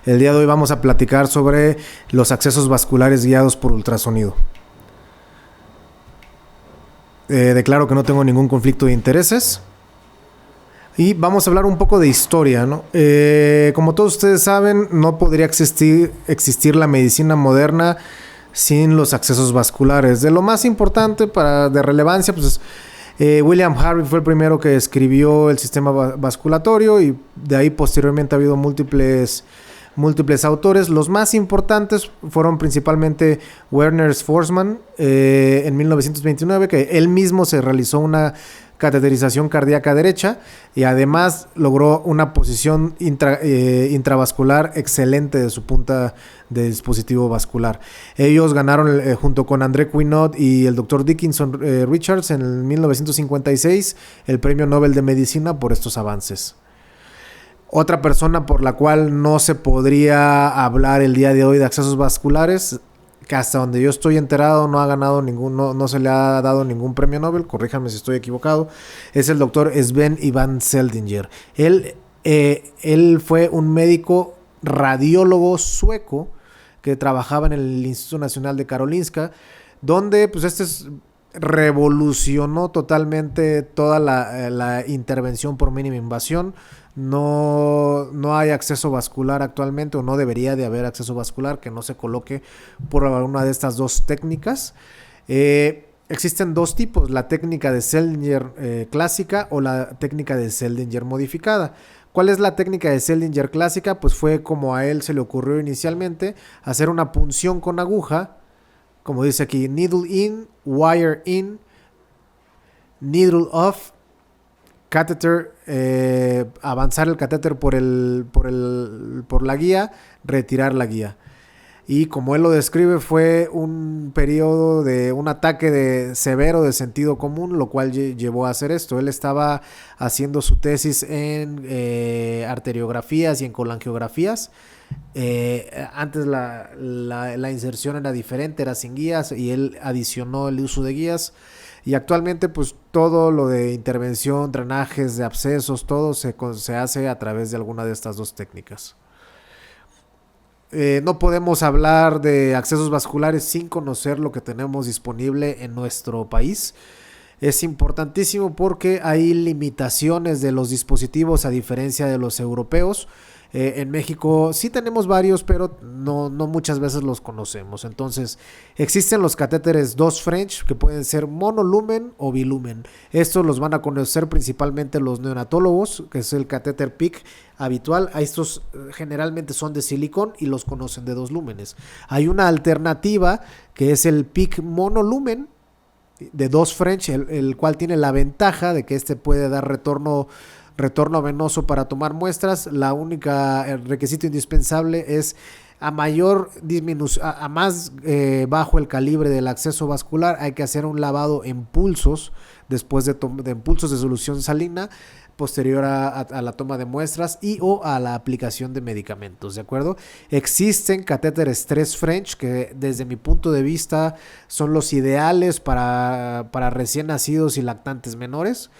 El día de hoy vamos a platicar sobre los accesos vasculares guiados por ultrasonido. Declaro que no tengo ningún conflicto de intereses. Y vamos a hablar un poco de historia, ¿no? Como todos ustedes saben, no podría existir la medicina moderna sin los accesos vasculares. De lo más importante de relevancia, pues William Harvey fue el primero que escribió el sistema vasculatorio, y de ahí posteriormente ha habido múltiples autores. Los más importantes fueron principalmente Werner Sfortzman en 1929, que él mismo se realizó una cateterización cardíaca derecha y además logró una posición intravascular excelente de su punta de dispositivo vascular. Ellos ganaron junto con André Quinault y el Dr. Dickinson Richards en 1956 el Premio Nobel de Medicina por estos avances. Otra persona por la cual no se podría hablar el día de hoy de accesos vasculares, que hasta donde yo estoy enterado no ha ganado no se le ha dado ningún premio Nobel, corríjanme si estoy equivocado, es el doctor Sven Ivan Seldinger. Él fue un médico radiólogo sueco que trabajaba en el Instituto Nacional de Karolinska, donde pues revolucionó totalmente toda la intervención por mínima invasión. No hay acceso vascular actualmente, o no debería de haber acceso vascular que no se coloque por alguna de estas dos técnicas. Existen dos tipos: la técnica de Seldinger clásica o la técnica de Seldinger modificada. ¿Cuál es la técnica de Seldinger clásica? Pues fue como a él se le ocurrió inicialmente, hacer una punción con aguja, como dice aquí, needle in, wire in, needle off, catéter, avanzar el catéter por la guía, retirar la guía. Y como él lo describe, fue un periodo de un ataque severo de sentido común, lo cual llevó a hacer esto. Él estaba haciendo su tesis en arteriografías y en colangiografías. Antes la inserción era diferente, era sin guías, y él adicionó el uso de guías. Y actualmente pues todo lo de intervención, drenajes de abscesos, todo se hace a través de alguna de estas dos técnicas. No podemos hablar de accesos vasculares sin conocer lo que tenemos disponible en nuestro país. Es importantísimo porque hay limitaciones de los dispositivos a diferencia de los europeos. En México sí tenemos varios, pero no muchas veces los conocemos. Entonces, existen los catéteres 2 French, que pueden ser monolumen o bilumen. Estos los van a conocer principalmente los neonatólogos, que es el catéter PIC habitual. Estos generalmente son de silicón y los conocen de 2 lúmenes. Hay una alternativa que es el PIC monolumen de 2 French, el cual tiene la ventaja de que puede dar retorno venoso para tomar muestras. El requisito indispensable es a más bajo el calibre del acceso vascular, hay que hacer un lavado en pulsos, después de pulsos de solución salina, posterior a la toma de muestras o a la aplicación de medicamentos, ¿de acuerdo? Existen catéteres 3 French que desde mi punto de vista son los ideales para recién nacidos y lactantes menores.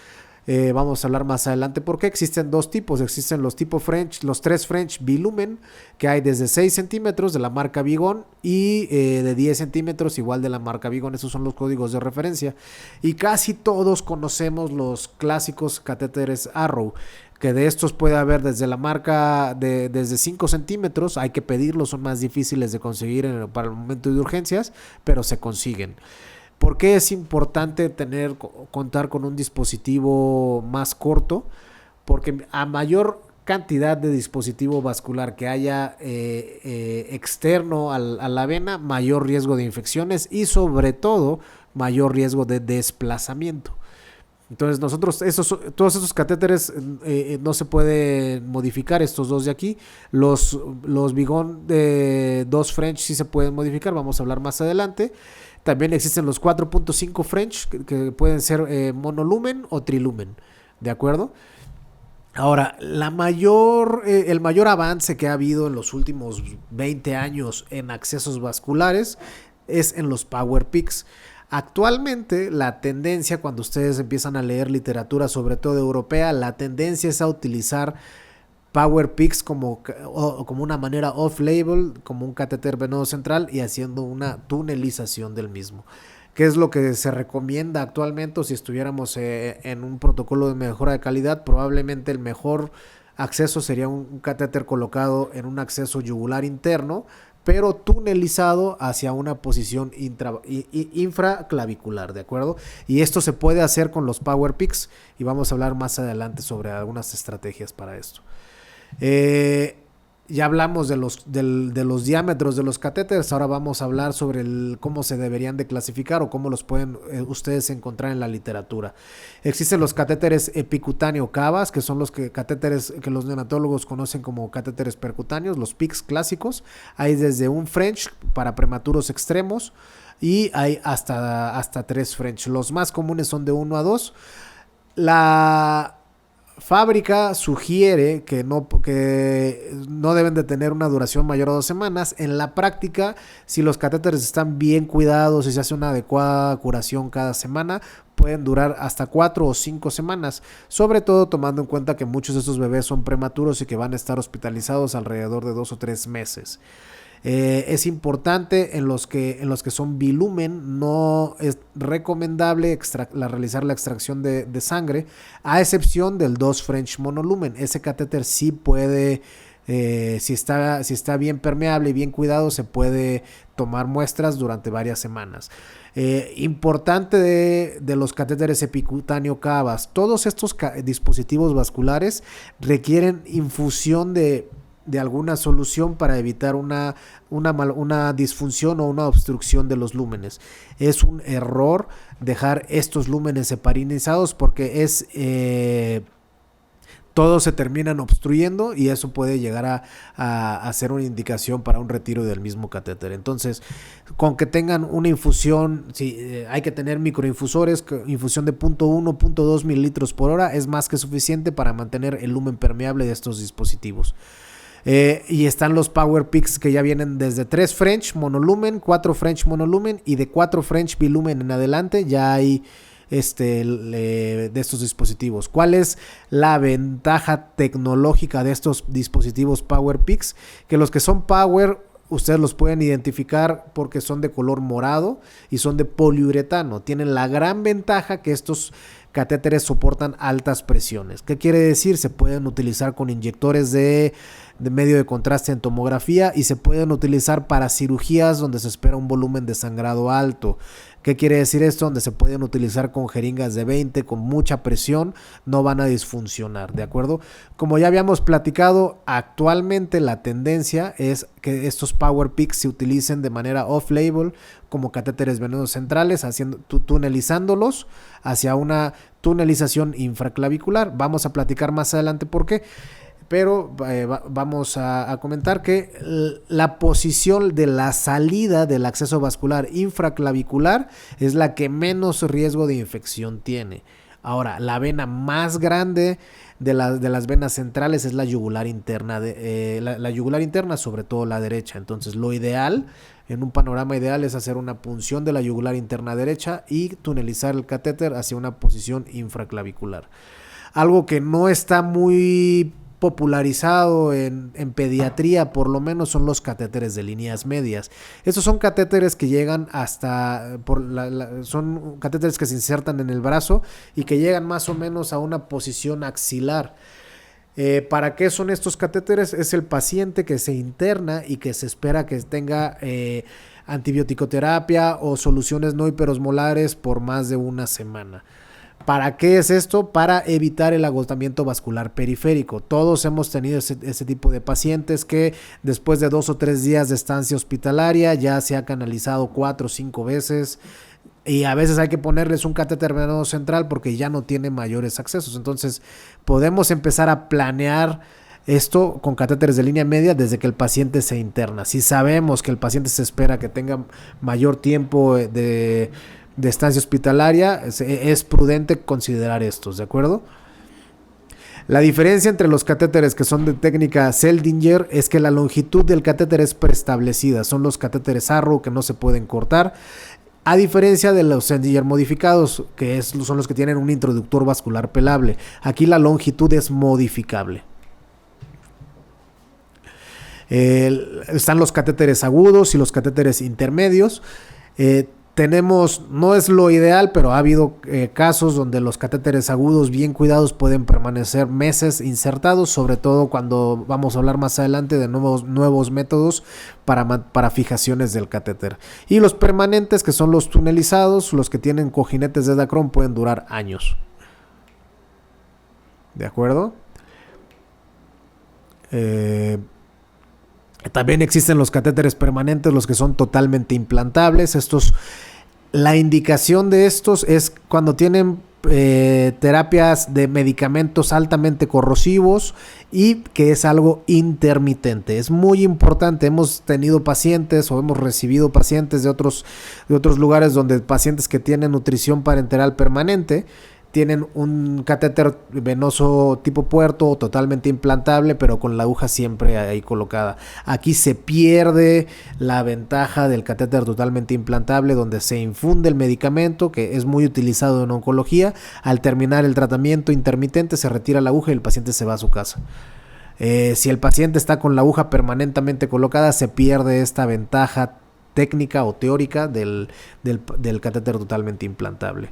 Vamos a hablar más adelante porque existen dos tipos. Existen los tipo French, los 3 French bilumen, que hay desde 6 centímetros de la marca Vigon y de 10 centímetros igual de la marca Vigon. Esos son los códigos de referencia. Y casi todos conocemos los clásicos catéteres Arrow, que de estos puede haber desde la marca desde 5 centímetros. Hay que pedirlos, son más difíciles de conseguir para el momento de urgencias, pero se consiguen. ¿Por qué es importante contar con un dispositivo más corto? Porque a mayor cantidad de dispositivo vascular que haya externo a la vena, mayor riesgo de infecciones y sobre todo mayor riesgo de desplazamiento. Entonces todos esos catéteres no se pueden modificar, estos dos de aquí. Los Vigon de 2 French sí se pueden modificar, vamos a hablar más adelante. También existen los 4.5 French que pueden ser monolumen o trilumen, ¿de acuerdo? Ahora, el mayor avance que ha habido en los últimos 20 años en accesos vasculares es en los Power PICs. Actualmente la tendencia, cuando ustedes empiezan a leer literatura, sobre todo europea, la tendencia es a utilizar PowerPix como una manera off-label, como un catéter venoso central y haciendo una tunelización del mismo. ¿Qué es lo que se recomienda actualmente? O si estuviéramos en un protocolo de mejora de calidad, probablemente el mejor acceso sería un catéter colocado en un acceso yugular interno, pero tunelizado hacia una posición infraclavicular, ¿de acuerdo? Y esto se puede hacer con los PowerPix y vamos a hablar más adelante sobre algunas estrategias para esto. Ya hablamos de los diámetros de los catéteres, ahora vamos a hablar sobre cómo se deberían de clasificar o cómo los pueden ustedes encontrar en la literatura. Existen los catéteres epicutáneo-cavas, que son los catéteres que los neonatólogos conocen como catéteres percutáneos, los PICS clásicos. Hay desde un French para prematuros extremos y hay hasta 3 French. Los más comunes son de 1 a 2. La fábrica sugiere que no deben de tener una duración mayor a 2 semanas. En la práctica, si los catéteres están bien cuidados y se hace una adecuada curación cada semana, pueden durar hasta 4 o 5 semanas, sobre todo tomando en cuenta que muchos de estos bebés son prematuros y que van a estar hospitalizados alrededor de 2 o 3 meses. Es importante en los que son bilumen, no es recomendable realizar la extracción de sangre, a excepción del 2 French monolumen. Ese catéter sí puede, si está bien permeable y bien cuidado, se puede tomar muestras durante varias semanas. Importante de los catéteres epicutáneo-cavas, todos estos dispositivos vasculares requieren infusión de alguna solución para evitar una disfunción o una obstrucción de los lúmenes. Es un error dejar estos lúmenes heparinizados porque todos se terminan obstruyendo y eso puede llegar a ser una indicación para un retiro del mismo catéter. Entonces, con que tengan una infusión, hay que tener microinfusores, infusión de 0.1, 0.2 mililitros por hora es más que suficiente para mantener el lumen permeable de estos dispositivos. Y están los PowerPix que ya vienen desde 3 French monolumen, 4 French monolumen y de 4 French bilumen en adelante ya hay de estos dispositivos. ¿Cuál es la ventaja tecnológica de estos dispositivos PowerPix? Que los que son Power ustedes los pueden identificar porque son de color morado y son de poliuretano. Tienen la gran ventaja que estos catéteres soportan altas presiones. ¿Qué quiere decir? Se pueden utilizar con inyectores de medio de contraste en tomografía y se pueden utilizar para cirugías donde se espera un volumen de sangrado alto. ¿Qué quiere decir esto? Donde se pueden utilizar con jeringas de 20 con mucha presión, no van a disfuncionar, ¿de acuerdo? Como ya habíamos platicado, actualmente la tendencia es que estos PowerPix se utilicen de manera off-label como catéteres venosos centrales, tunelizándolos hacia una tunelización infraclavicular. Vamos a platicar más adelante por qué. Pero vamos a comentar que la posición de la salida del acceso vascular infraclavicular es la que menos riesgo de infección tiene. Ahora, la vena más grande de las venas centrales es la yugular interna, la yugular interna, sobre todo la derecha. Entonces, lo ideal, en un panorama ideal, es hacer una punción de la yugular interna derecha y tunelizar el catéter hacia una posición infraclavicular. Algo que no está muy popularizado en pediatría, por lo menos, son los catéteres de líneas medias. Estos son catéteres que llegan son catéteres que se insertan en el brazo y que llegan más o menos a una posición axilar. ¿Para qué son estos catéteres? Es el paciente que se interna y que se espera que tenga antibioticoterapia o soluciones no hiperosmolares por más de una semana. ¿Para qué es esto? Para evitar el agotamiento vascular periférico. Todos hemos tenido ese tipo de pacientes que después de 2 o 3 días de estancia hospitalaria ya se ha canalizado 4 o 5 veces y a veces hay que ponerles un catéter venoso central porque ya no tiene mayores accesos. Entonces podemos empezar a planear esto con catéteres de línea media desde que el paciente se interna. Si sabemos que el paciente se espera que tenga mayor tiempo de estancia hospitalaria, es prudente considerar estos, ¿de acuerdo? La diferencia entre los catéteres que son de técnica Seldinger es que la longitud del catéter es preestablecida. Son los catéteres Arrow que no se pueden cortar, a diferencia de los Seldinger modificados, que son los que tienen un introductor vascular pelable. Aquí la longitud es modificable. Están los catéteres agudos y los catéteres intermedios. No es lo ideal, pero ha habido casos donde los catéteres agudos bien cuidados pueden permanecer meses insertados, sobre todo cuando vamos a hablar más adelante de nuevos métodos para fijaciones del catéter. Y los permanentes, que son los tunelizados, los que tienen cojinetes de Dacron, pueden durar años. ¿De acuerdo? También existen los catéteres permanentes, los que son totalmente implantables. La indicación de estos es cuando tienen terapias de medicamentos altamente corrosivos y que es algo intermitente. Es muy importante. Hemos tenido pacientes o hemos recibido pacientes de otros lugares donde pacientes que tienen nutrición parenteral permanente tienen un catéter venoso tipo puerto totalmente implantable, pero con la aguja siempre ahí colocada. Aquí se pierde la ventaja del catéter totalmente implantable, donde se infunde el medicamento, que es muy utilizado en oncología. Al terminar el tratamiento intermitente se retira la aguja y el paciente se va a su casa. Si el paciente está con la aguja permanentemente colocada, se pierde esta ventaja técnica o teórica del catéter totalmente implantable.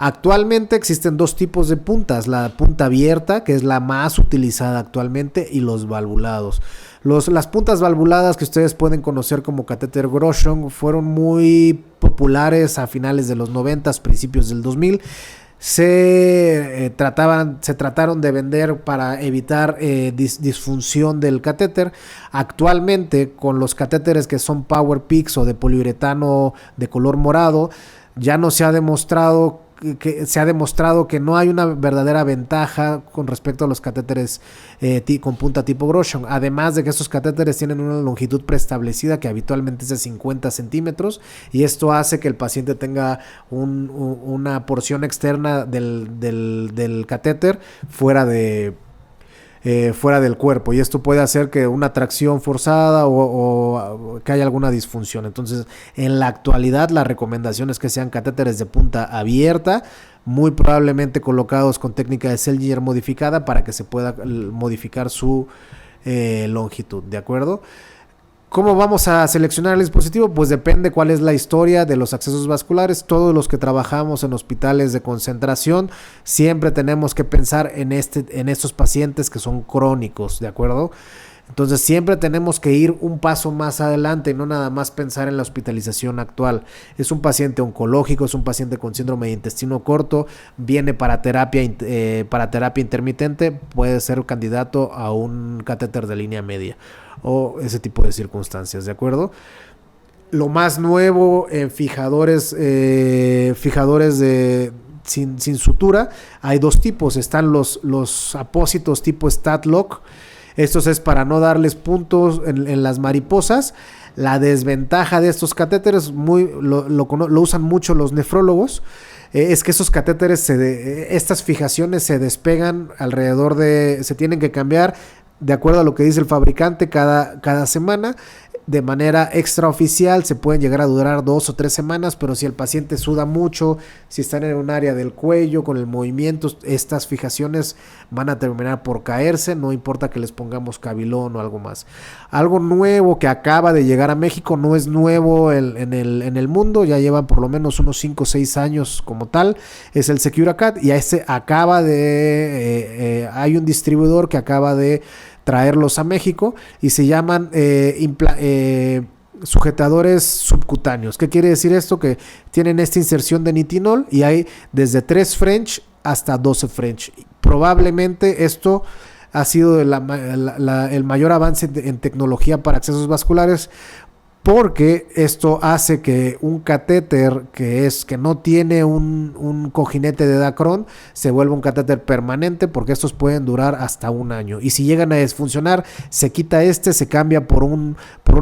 Actualmente existen dos tipos de puntas, la punta abierta, que es la más utilizada actualmente, y los valvulados. Las puntas valvuladas, que ustedes pueden conocer como catéter Groshon, fueron muy populares a finales de los 90, principios del 2000. Se trataron de vender para evitar disfunción del catéter. Actualmente, con los catéteres que son Power Pix o de poliuretano de color morado, ya no se ha demostrado que no hay una verdadera ventaja con respecto a los catéteres con punta tipo Groshon. Además de que estos catéteres tienen una longitud preestablecida que habitualmente es de 50 centímetros, y esto hace que el paciente tenga una porción externa del catéter fuera del cuerpo, y esto puede hacer que una tracción forzada o que haya alguna disfunción. Entonces, en la actualidad, la recomendación es que sean catéteres de punta abierta, muy probablemente colocados con técnica de Seldinger modificada para que se pueda modificar su longitud, ¿de acuerdo? ¿Cómo vamos a seleccionar el dispositivo? Pues depende cuál es la historia de los accesos vasculares. Todos los que trabajamos en hospitales de concentración siempre tenemos que pensar en estos pacientes que son crónicos, ¿de acuerdo? Entonces siempre tenemos que ir un paso más adelante y no nada más pensar en la hospitalización actual. Es un paciente oncológico, es un paciente con síndrome de intestino corto, viene para terapia intermitente, puede ser candidato a un catéter de línea media o ese tipo de circunstancias, ¿de acuerdo? Lo más nuevo en fijadores sin sutura, hay dos tipos. Están los apósitos tipo StatLock. Estos es para no darles puntos en las mariposas. La desventaja de estos catéteres, lo usan mucho los nefrólogos, es que esos catéteres, estas fijaciones se despegan se tienen que cambiar de acuerdo a lo que dice el fabricante cada semana. De manera extraoficial se pueden llegar a durar 2 o 3 semanas, pero si el paciente suda mucho, si están en un área del cuello con el movimiento, estas fijaciones van a terminar por caerse, no importa que les pongamos cabilón o algo más. Algo nuevo que acaba de llegar a México, no es nuevo en el mundo, ya llevan por lo menos unos 5 o 6 años como tal, es el Securacat, y hay un distribuidor que acaba de traerlos a México y se llaman sujetadores subcutáneos. ¿Qué quiere decir esto? Que tienen esta inserción de nitinol y hay desde 3 French hasta 12 French. Probablemente esto ha sido el mayor avance en tecnología para accesos vasculares, porque esto hace que un catéter que no tiene un cojinete de Dacron se vuelva un catéter permanente, porque estos pueden durar hasta 1 año. Y si llegan a disfuncionar, se quita se cambia por un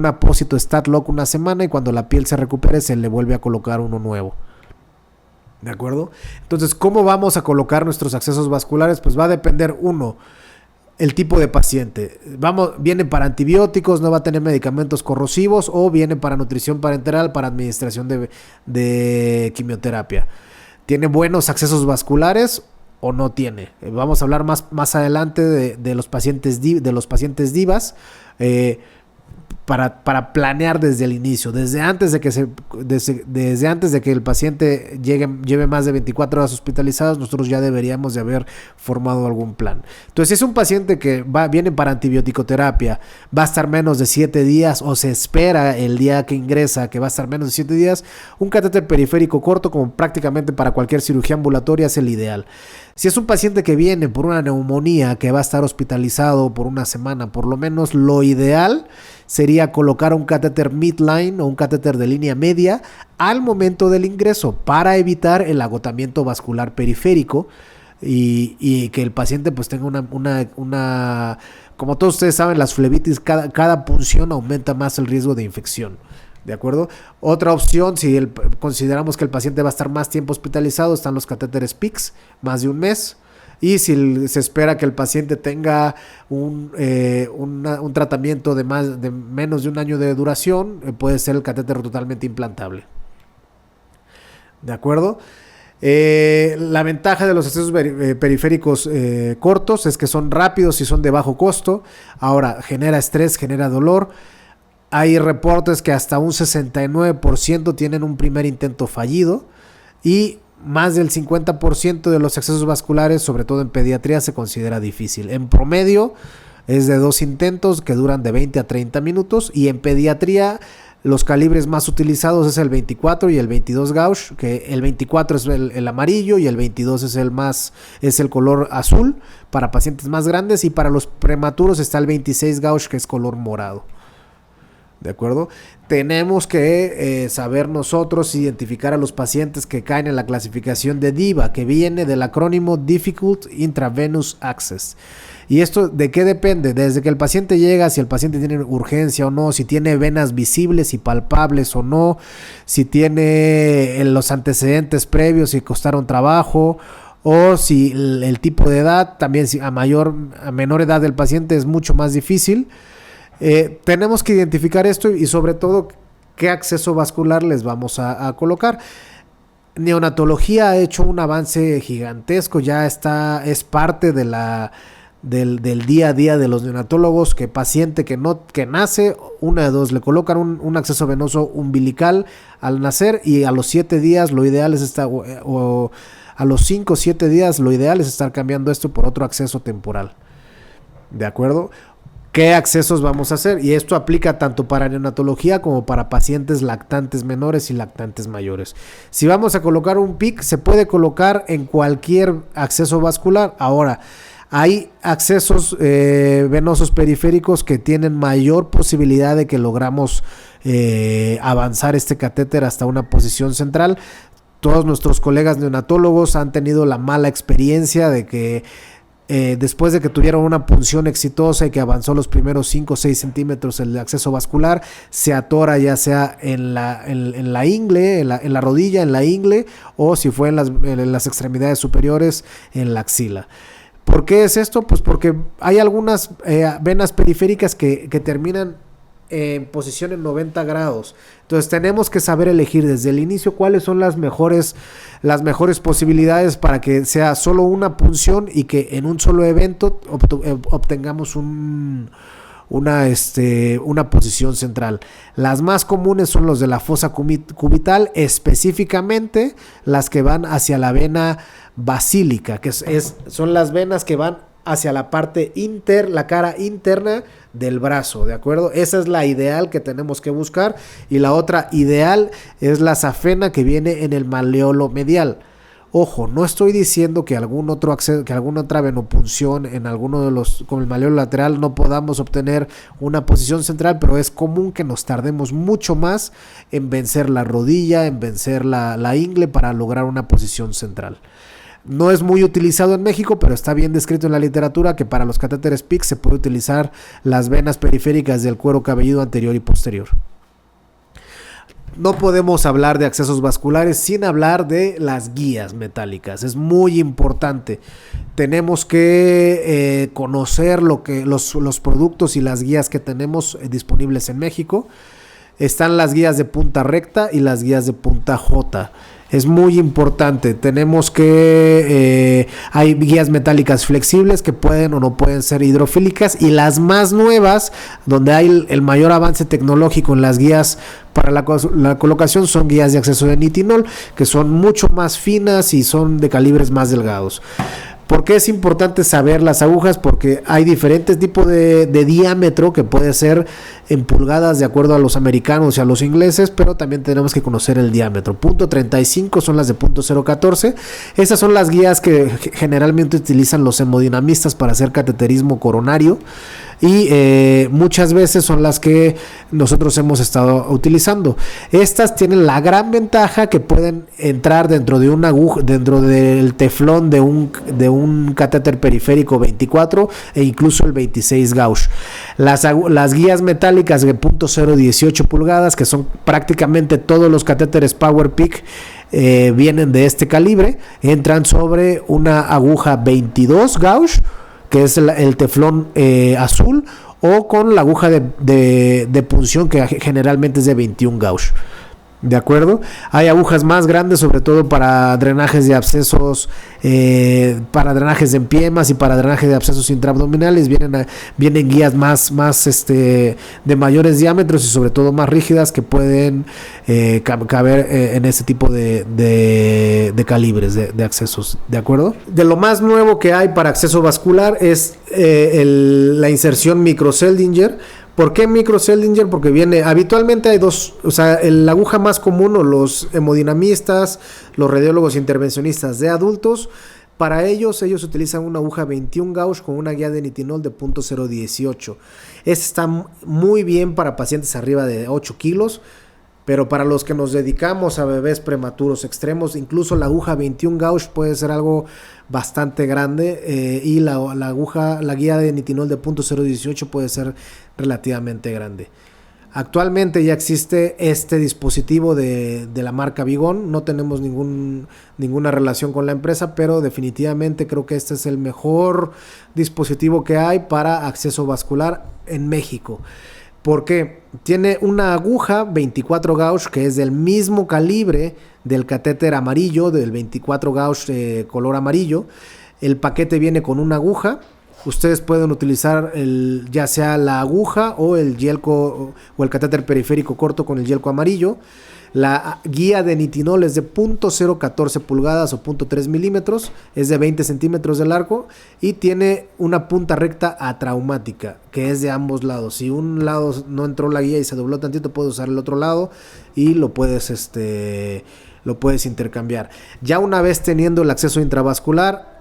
apósito StatLock 1 semana, y cuando la piel se recupere se le vuelve a colocar uno nuevo. ¿De acuerdo? Entonces, ¿cómo vamos a colocar nuestros accesos vasculares? Pues va a depender, el tipo de paciente. Viene para antibióticos, no va a tener medicamentos corrosivos, o viene para nutrición parenteral, para administración de quimioterapia. ¿Tiene buenos accesos vasculares o no tiene. Vamos a hablar más adelante de los pacientes divas, para planear desde el inicio, desde antes de que el paciente lleve más de 24 horas hospitalizados, nosotros ya deberíamos de haber formado algún plan. Entonces, si es un paciente que viene para antibiótico-terapia, va a estar menos de 7 días o se espera el día que ingresa que va a estar menos de 7 días, un catéter periférico corto, como prácticamente para cualquier cirugía ambulatoria, es el ideal. Si es un paciente que viene por una neumonía, que va a estar hospitalizado por una semana, por lo menos lo ideal sería colocar un catéter midline o un catéter de línea media al momento del ingreso para evitar el agotamiento vascular periférico y que el paciente pues tenga una como todos ustedes saben, las flebitis, cada punción aumenta más el riesgo de infección. ¿De acuerdo? Otra opción, si consideramos que el paciente va a estar más tiempo hospitalizado, están los catéteres PICS, más de un mes. Y si se espera que el paciente tenga un tratamiento de menos de un año de duración, puede ser el catéter totalmente implantable. ¿De acuerdo? La ventaja de los accesos periféricos cortos es que son rápidos y son de bajo costo. Ahora, genera estrés, genera dolor. Hay reportes que hasta un 69% tienen un primer intento fallido y más del 50% de los accesos vasculares, sobre todo en pediatría, se considera difícil. En promedio es de 2 intentos que duran de 20 a 30 minutos y en pediatría los calibres más utilizados es el 24 y el 22 gauge, que el 24 es el amarillo y el 22 es el color azul para pacientes más grandes, y para los prematuros está el 26 gauge, que es color morado. ¿De acuerdo? Tenemos que saber nosotros identificar a los pacientes que caen en la clasificación de DIVA, que viene del acrónimo Difficult Intravenous Access. ¿Y esto de qué depende? Desde que el paciente llega, si el paciente tiene urgencia o no, si tiene venas visibles y palpables o no, si tiene los antecedentes previos y costaron trabajo, o si el tipo de edad, también si a menor edad del paciente es mucho más difícil. Tenemos que identificar esto y sobre todo qué acceso vascular les vamos a colocar. Neonatología ha hecho un avance gigantesco, ya es parte de del día a día de los neonatólogos, que paciente que nace, una de dos, le colocan un acceso venoso umbilical al nacer, y a los 7 días lo ideal es a los 5 o 7 días lo ideal es estar cambiando esto por otro acceso temporal. ¿De acuerdo? ¿Qué accesos vamos a hacer? Y esto aplica tanto para neonatología como para pacientes lactantes menores y lactantes mayores. Si vamos a colocar un PIC, se puede colocar en cualquier acceso vascular. Ahora, hay accesos venosos periféricos que tienen mayor posibilidad de que logramos avanzar este catéter hasta una posición central. Todos nuestros colegas neonatólogos han tenido la mala experiencia de que después de que tuvieron una punción exitosa y que avanzó los primeros 5 o 6 centímetros el acceso vascular, se atora ya sea en la ingle, en la rodilla, en la ingle, o si fue en las extremidades superiores, en la axila. ¿Por qué es esto? Pues porque hay algunas venas periféricas que terminan en posición en 90 grados. Entonces tenemos que saber elegir desde el inicio cuáles son las mejores posibilidades para que sea solo una punción y que en un solo evento obtengamos una posición central. Las más comunes son los de la fosa cubital, específicamente las que van hacia la vena basílica, que son las venas que van hacia la parte la cara interna del brazo, ¿de acuerdo? Esa es la ideal que tenemos que buscar, y la otra ideal es la safena que viene en el maleolo medial. Ojo, no estoy diciendo que alguna otra venopunción en alguno de con el maleolo lateral no podamos obtener una posición central, pero es común que nos tardemos mucho más en vencer la rodilla, en vencer la ingle para lograr una posición central. No es muy utilizado en México, pero está bien descrito en la literatura que para los catéteres PIC se puede utilizar las venas periféricas del cuero cabelludo anterior y posterior. No podemos hablar de accesos vasculares sin hablar de las guías metálicas. Es muy importante. Tenemos que conocer los productos y las guías que tenemos disponibles en México. Están las guías de punta recta y las guías de punta J. Es muy importante. Tenemos que hay guías metálicas flexibles que pueden o no pueden ser hidrofílicas, y las más nuevas, donde hay el mayor avance tecnológico en las guías para la colocación, son guías de acceso de nitinol, que son mucho más finas y son de calibres más delgados. ¿Por qué es importante saber las agujas? Porque hay diferentes tipos de diámetro que puede ser en pulgadas de acuerdo a los americanos y a los ingleses, pero también tenemos que conocer el diámetro. .35 son las de .014. Esas son las guías que generalmente utilizan los hemodinamistas para hacer cateterismo coronario, y muchas veces son las que nosotros hemos estado utilizando. Estas tienen la gran ventaja que pueden entrar dentro de una aguja, dentro del teflón de un catéter periférico 24 e incluso el 26 gauge. Las guías metálicas de .018 pulgadas, que son prácticamente todos los catéteres PowerPeak, vienen de este calibre, entran sobre una aguja 22 gauge, que es el teflón azul, o con la aguja de punción, que generalmente es de 21 gauge. ¿De acuerdo? Hay agujas más grandes, sobre todo para drenajes de abscesos, para drenajes de empiemas y para drenaje de abscesos intraabdominales. Vienen guías más de mayores diámetros y sobre todo más rígidas, que pueden caber en este tipo de calibres de accesos. ¿De acuerdo? De lo más nuevo que hay para acceso vascular es la inserción micro-Seldinger. ¿Por qué micro-Seldinger? Porque habitualmente hay dos, o sea, la aguja más común, o los hemodinamistas, los radiólogos intervencionistas de adultos, para ellos utilizan una aguja 21 gauge con una guía de nitinol de .018. Esta está muy bien para pacientes arriba de 8 kilos, pero para los que nos dedicamos a bebés prematuros extremos, incluso la aguja 21 gauge puede ser algo bastante grande, y la guía de nitinol de .018 puede ser relativamente grande. Actualmente ya existe este dispositivo de la marca Vigon. No tenemos ninguna relación con la empresa, pero definitivamente creo que este es el mejor dispositivo que hay para acceso vascular en México. Porque tiene una aguja 24 gauge, que es del mismo calibre del catéter amarillo, del 24 gauge color amarillo. El paquete viene con una aguja. Ustedes pueden utilizar ya sea la aguja o el yelco, o el catéter periférico corto con el yelco amarillo. La guía de nitinol es de .014 pulgadas o .3 milímetros, es de 20 centímetros de largo y tiene una punta recta atraumática, que es de ambos lados. Si un lado no entró la guía y se dobló tantito, puedes usar el otro lado y lo puedes intercambiar. Ya una vez teniendo el acceso intravascular,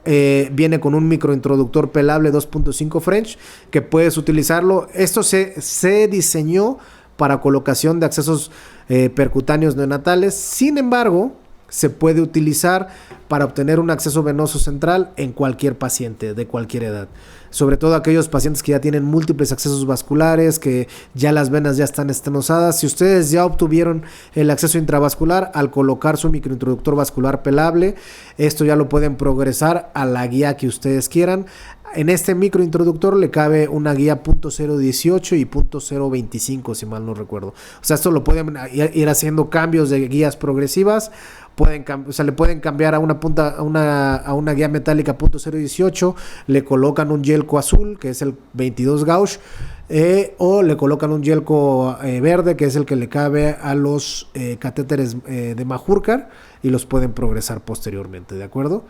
viene con un microintroductor pelable 2.5 French, que puedes utilizarlo. Esto se diseñó para colocación de accesos percutáneos neonatales. Sin embargo, se puede utilizar para obtener un acceso venoso central en cualquier paciente de cualquier edad, sobre todo aquellos pacientes que ya tienen múltiples accesos vasculares, que ya las venas ya están estenosadas. Si ustedes ya obtuvieron el acceso intravascular al colocar su microintroductor vascular pelable, esto ya lo pueden progresar a la guía que ustedes quieran. En este microintroductor le cabe una guía .018 y .025, si mal no recuerdo. O sea, esto lo pueden ir haciendo cambios de guías progresivas. Le pueden cambiar a una guía metálica .018, le colocan un yelco azul, que es el 22 gauge, o le colocan un yelco verde, que es el que le cabe a los catéteres de Majorcar, y los pueden progresar posteriormente, ¿de acuerdo?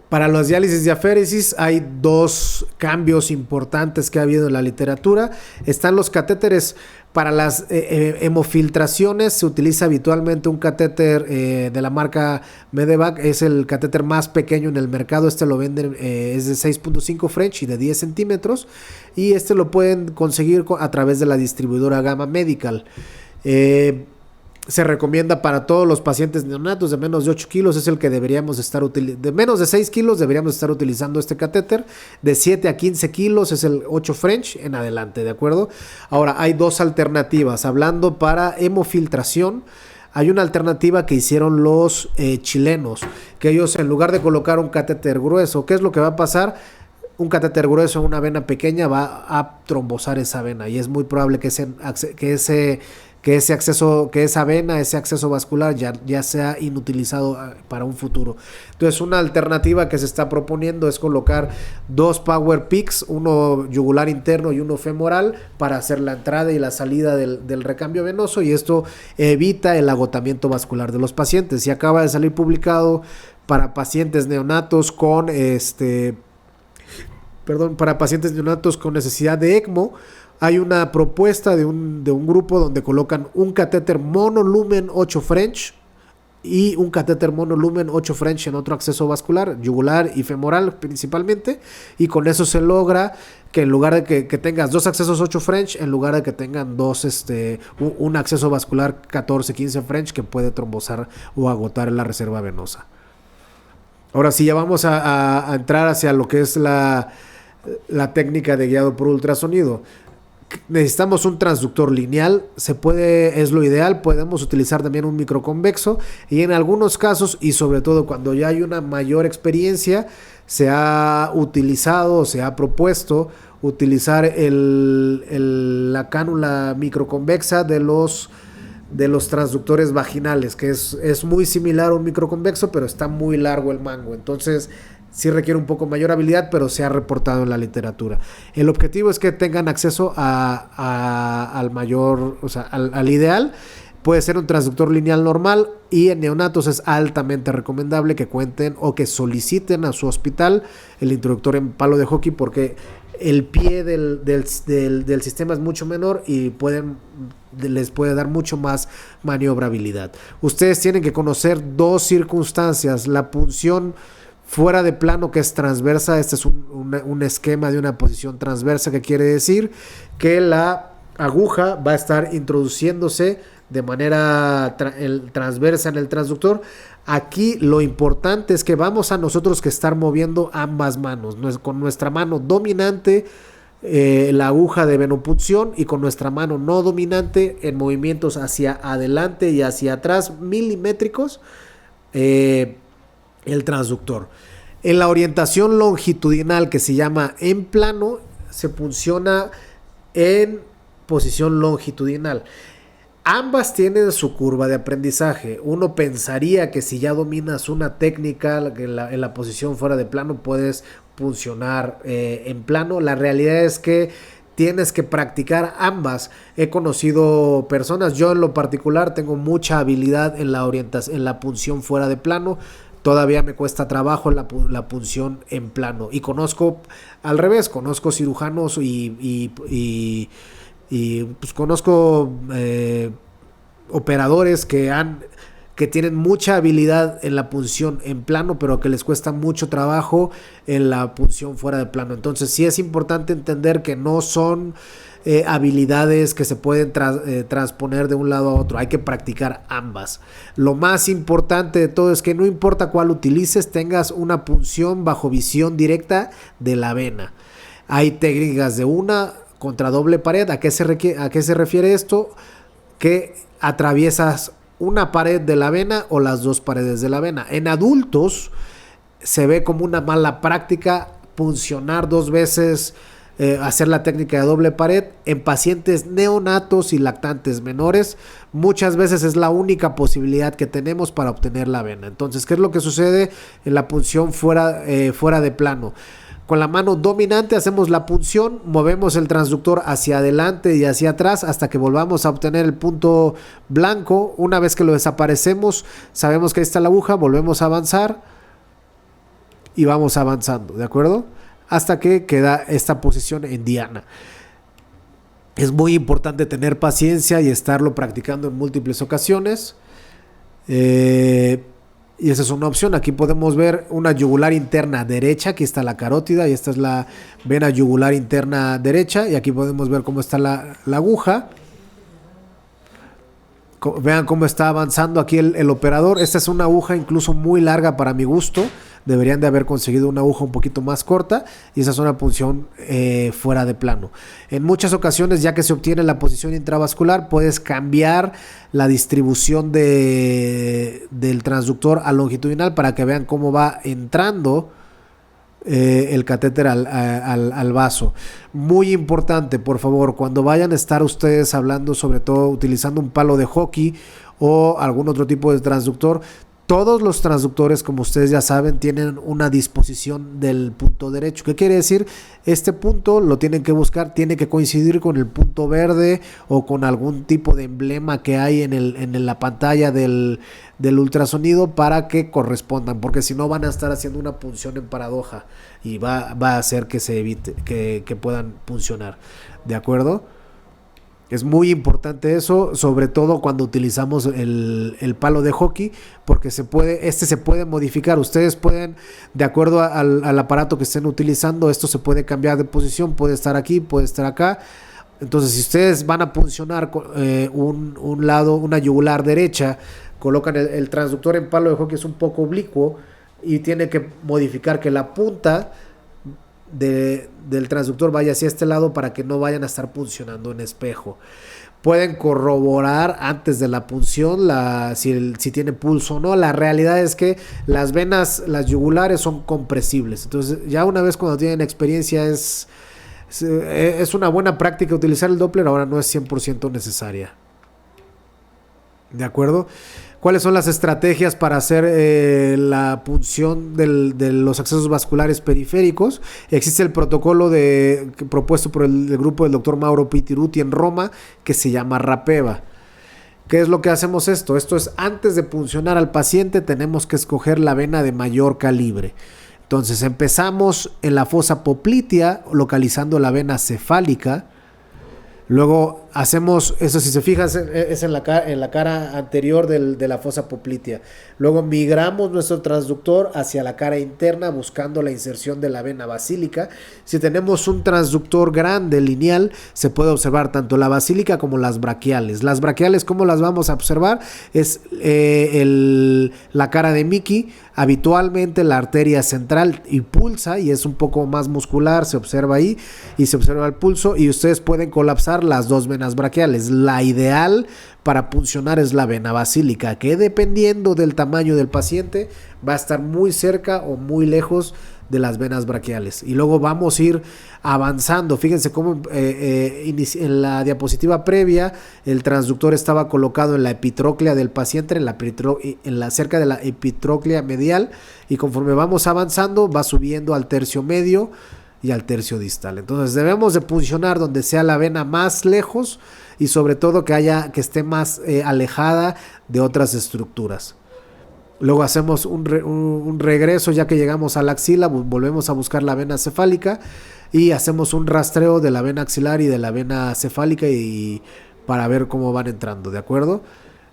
Para las diálisis de aféresis hay dos cambios importantes que ha habido en la literatura. Están los catéteres para las hemofiltraciones. Se utiliza habitualmente un catéter de la marca Medevac. Es el catéter más pequeño en el mercado. Este lo venden, es de 6.5 French y de 10 centímetros. Y este lo pueden conseguir a través de la distribuidora Gamma Medical. Se recomienda para todos los pacientes neonatos de menos de 8 kilos, es el que deberíamos estar utilizando. De menos de 6 kilos deberíamos estar utilizando este catéter. De 7 a 15 kilos es el 8 French en adelante, ¿de acuerdo? Ahora, hay dos alternativas. Hablando para hemofiltración, hay una alternativa que hicieron los chilenos, que ellos, en lugar de colocar un catéter grueso, ¿qué es lo que va a pasar? Un catéter grueso en una vena pequeña va a trombosar esa vena, y es muy probable que ese que ese acceso, que esa vena, ese acceso vascular ya sea inutilizado para un futuro. Entonces, una alternativa que se está proponiendo es colocar 2 Power Picks, uno yugular interno y uno femoral, para hacer la entrada y la salida del recambio venoso, y esto evita el agotamiento vascular de los pacientes. Y acaba de salir publicado para pacientes neonatos con para pacientes neonatos con necesidad de ECMO. Hay una propuesta de un grupo donde colocan un catéter monolumen 8 French y un catéter monolumen 8 French en otro acceso vascular, yugular y femoral principalmente, y con eso se logra que en lugar de que tengas 2 accesos 8 French, en lugar de que tengan un acceso vascular 14-15 French que puede trombosar o agotar la reserva venosa. Ahora sí, ya vamos a entrar hacia lo que es la técnica de guiado por ultrasonido. Necesitamos un transductor lineal, es lo ideal. Podemos utilizar también un microconvexo, y en algunos casos, y sobre todo cuando ya hay una mayor experiencia, se ha propuesto utilizar la cánula microconvexa de los transductores vaginales, que es muy similar a un microconvexo, pero está muy largo el mango. Entonces sí requiere un poco mayor habilidad, pero se ha reportado en la literatura. El objetivo es que tengan acceso al mayor, o sea, al ideal. Puede ser un transductor lineal normal, y en neonatos es altamente recomendable que cuenten o que soliciten a su hospital el introductor en palo de hockey, porque el pie del sistema es mucho menor y les puede dar mucho más maniobrabilidad. Ustedes tienen que conocer 2 circunstancias: la punción fuera de plano, que es transversa. Este es un esquema de una posición transversa, que quiere decir que la aguja va a estar introduciéndose de manera transversa en el transductor. Aquí lo importante es que vamos a nosotros que estar moviendo ambas manos, con nuestra mano dominante la aguja de venopunción, y con nuestra mano no dominante en movimientos hacia adelante y hacia atrás milimétricos el transductor. En la orientación longitudinal, que se llama en plano, se funciona en posición longitudinal. Ambas tienen su curva de aprendizaje. Uno pensaría que si ya dominas una técnica en la posición fuera de plano, puedes funcionar en plano. La realidad es que tienes que practicar ambas. He conocido personas, yo en lo particular tengo mucha habilidad en la punción fuera de plano. Todavía me cuesta trabajo la punción en plano. Y conozco al revés, conozco cirujanos y pues conozco operadores que tienen mucha habilidad en la punción en plano, pero que les cuesta mucho trabajo en la punción fuera de plano. Entonces sí es importante entender que no son habilidades que se pueden transponer de un lado a otro. Hay que practicar ambas. Lo más importante de todo es que no importa cuál utilices, tengas una punción bajo visión directa de la vena. Hay técnicas de una contra doble pared. ¿A qué se refiere esto? Que atraviesas una pared de la vena o las 2 paredes de la vena. En adultos se ve como una mala práctica puncionar 2 veces, hacer la técnica de doble pared. En pacientes neonatos y lactantes menores, muchas veces es la única posibilidad que tenemos para obtener la vena. Entonces, ¿qué es lo que sucede en la punción fuera de plano? Con la mano dominante hacemos la punción, movemos el transductor hacia adelante y hacia atrás hasta que volvamos a obtener el punto blanco. Una vez que lo desaparecemos, sabemos que ahí está la aguja, volvemos a avanzar y vamos avanzando, ¿de acuerdo? Hasta que queda esta posición en diana. Es muy importante tener paciencia y estarlo practicando en múltiples ocasiones. Y esa es una opción. Aquí podemos ver una yugular interna derecha. Aquí está la carótida y esta es la vena yugular interna derecha. Y aquí podemos ver cómo está la aguja. Vean cómo está avanzando aquí el operador. Esta es una aguja incluso muy larga para mi gusto. Deberían de haber conseguido una aguja un poquito más corta. Y esa es una punción fuera de plano. En muchas ocasiones, ya que se obtiene la posición intravascular, puedes cambiar la distribución del transductor a longitudinal para que vean cómo va entrando el catéter al vaso. Muy importante, por favor, cuando vayan a estar ustedes hablando, sobre todo utilizando un palo de hockey o algún otro tipo de transductor, todos los transductores, como ustedes ya saben, tienen una disposición del punto derecho. ¿Qué quiere decir? Este punto lo tienen que buscar, tiene que coincidir con el punto verde o con algún tipo de emblema que hay en la pantalla del ultrasonido para que correspondan, porque si no van a estar haciendo una punción en paradoja y va a hacer que se evite que puedan puncionar. ¿De acuerdo? Es muy importante eso, sobre todo cuando utilizamos el palo de hockey, porque se puede modificar. Ustedes pueden, de acuerdo al aparato que estén utilizando, esto se puede cambiar de posición, puede estar aquí, puede estar acá. Entonces, si ustedes van a puncionar un lado, una yugular derecha, colocan el transductor en palo de hockey, es un poco oblicuo y tiene que modificar que la punta del transductor vaya hacia este lado para que no vayan a estar puncionando en espejo. Pueden corroborar antes de la punción si tiene pulso o no. La realidad es que las venas, las yugulares son compresibles. Entonces ya una vez cuando tienen experiencia es una buena práctica utilizar el Doppler. Ahora no es 100% necesaria. ¿De acuerdo? ¿Cuáles son las estrategias para hacer la punción de los accesos vasculares periféricos? Existe el protocolo propuesto por el grupo del doctor Mauro Pitiruti en Roma, que se llama Rapeva. ¿Qué es lo que hacemos esto? Esto es antes de puncionar al paciente, tenemos que escoger la vena de mayor calibre. Entonces empezamos en la fosa poplitea, localizando la vena cefálica. Luego hacemos, eso si se fijan, es en la cara anterior de la fosa poplitea. Luego migramos nuestro transductor hacia la cara interna buscando la inserción de la vena basílica. Si tenemos un transductor grande, lineal, se puede observar tanto la basílica como las braquiales. Las braquiales, ¿cómo las vamos a observar? Es la cara de Mickey. Habitualmente la arteria central impulsa y es un poco más muscular, se observa ahí y se observa el pulso y ustedes pueden colapsar las dos venas braquiales. La ideal para puncionar es la vena basílica, que dependiendo del tamaño del paciente va a estar muy cerca o muy lejos de las venas braquiales. Y luego vamos a ir avanzando. Fíjense cómo en la diapositiva previa el transductor estaba colocado en la epitróclea del paciente, cerca de la epitróclea medial, y conforme vamos avanzando va subiendo al tercio medio y al tercio distal. Entonces debemos de puncionar donde sea la vena más lejos y sobre todo que esté más alejada de otras estructuras. Luego hacemos un regreso ya que llegamos a la axila, volvemos a buscar la vena cefálica y hacemos un rastreo de la vena axilar y de la vena cefálica y para ver cómo van entrando, ¿de acuerdo?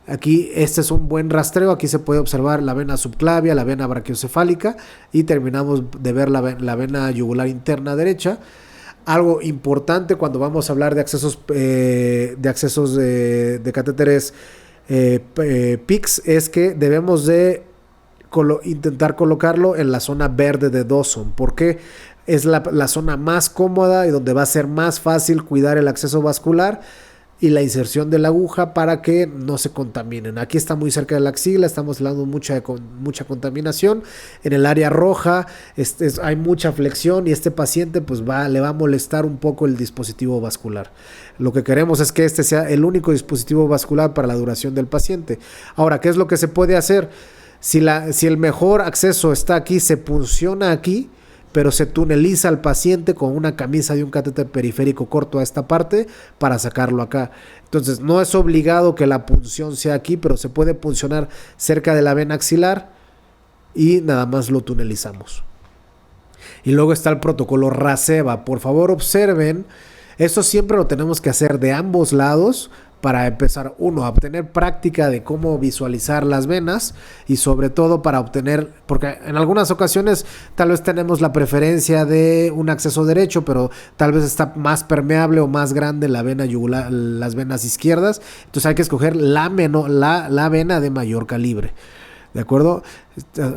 Aquí este es un buen rastreo, aquí se puede observar la vena subclavia, la vena brachiocefálica y terminamos de ver la vena yugular interna derecha. Algo importante cuando vamos a hablar de accesos de catéteres PICS es que debemos de intentar colocarlo en la zona verde de Dawson, porque es la zona más cómoda y donde va a ser más fácil cuidar el acceso vascular y la inserción de la aguja para que no se contaminen. Aquí está muy cerca de la axila, estamos hablando mucha contaminación. En el área roja hay mucha flexión y este paciente pues le va a molestar un poco el dispositivo vascular. Lo que queremos es que este sea el único dispositivo vascular para la duración del paciente. Ahora, ¿qué es lo que se puede hacer? Si el mejor acceso está aquí, se punciona aquí, pero se tuneliza al paciente con una camisa de un catéter periférico corto a esta parte para sacarlo acá. Entonces no es obligado que la punción sea aquí, pero se puede puncionar cerca de la vena axilar y nada más lo tunelizamos. Y luego está el protocolo Rapeva. Por favor observen, esto siempre lo tenemos que hacer de ambos lados para empezar, a obtener práctica de cómo visualizar las venas y sobre todo para obtener, porque en algunas ocasiones tal vez tenemos la preferencia de un acceso derecho, pero tal vez está más permeable o más grande la vena yugular, las venas izquierdas, entonces hay que escoger la vena de mayor calibre. ¿De acuerdo?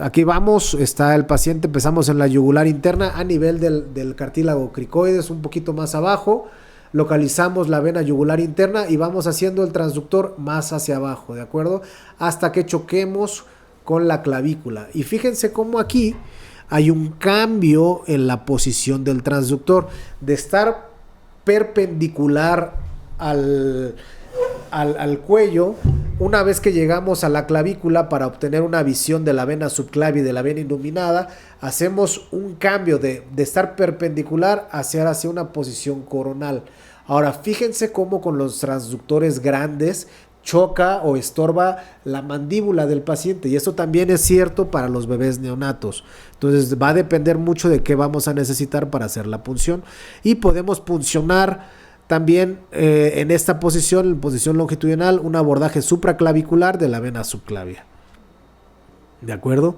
Aquí vamos, está el paciente, empezamos en la yugular interna a nivel del cartílago cricoides, un poquito más abajo. Localizamos la vena yugular interna y vamos haciendo el transductor más hacia abajo, ¿de acuerdo? Hasta que choquemos con la clavícula. Y fíjense cómo aquí hay un cambio en la posición del transductor. De estar perpendicular al cuello, una vez que llegamos a la clavícula para obtener una visión de la vena subclavia y de la vena iluminada, hacemos un cambio de estar perpendicular hacia una posición coronal. Ahora, fíjense cómo con los transductores grandes choca o estorba la mandíbula del paciente, y esto también es cierto para los bebés neonatos. Entonces va a depender mucho de qué vamos a necesitar para hacer la punción, y podemos puncionar también en esta posición, en posición longitudinal, un abordaje supraclavicular de la vena subclavia. ¿De acuerdo?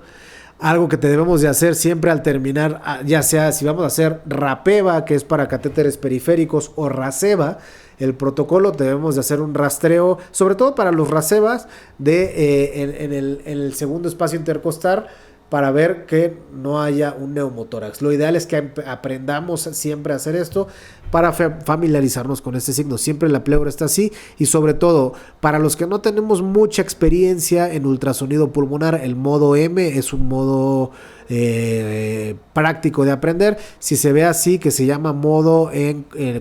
Algo que debemos de hacer siempre al terminar, ya sea si vamos a hacer Rapeva, que es para catéteres periféricos, o Raseva, el protocolo debemos de hacer un rastreo, sobre todo para los Rasevas, en el segundo espacio intercostal, para ver que no haya un neumotórax. Lo ideal es que aprendamos siempre a hacer esto para familiarizarnos con este signo. Siempre la pleura está así, y sobre todo para los que no tenemos mucha experiencia en ultrasonido pulmonar, el modo M es un modo práctico de aprender. Si se ve así, que se llama modo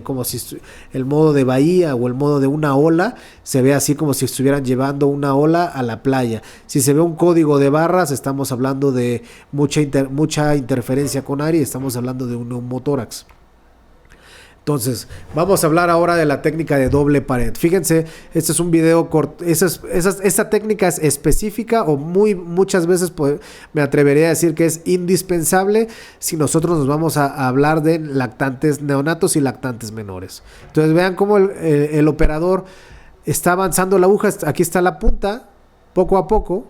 como si el modo de bahía o el modo de una ola, se ve así como si estuvieran llevando una ola a la playa. Si se ve un código de barras, estamos hablando de mucha interferencia con aire, y estamos hablando de un neumotórax. Entonces, vamos a hablar ahora de la técnica de doble pared. Fíjense, este es un video corto. Esta técnica es específica, o muchas veces me atrevería a decir que es indispensable si nosotros nos vamos a hablar de lactantes neonatos y lactantes menores. Entonces, vean cómo el operador está avanzando la aguja. Aquí está la punta, poco a poco.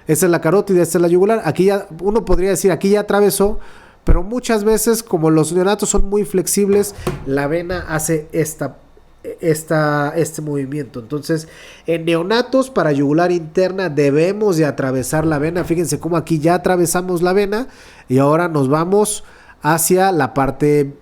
Esta es la carótida, esta es la yugular. Aquí ya, uno podría decir, aquí ya atravesó. Pero muchas veces, como los neonatos son muy flexibles, la vena hace este movimiento. Entonces, en neonatos, para yugular interna, debemos de atravesar la vena. Fíjense cómo aquí ya atravesamos la vena, y ahora nos vamos hacia la parte,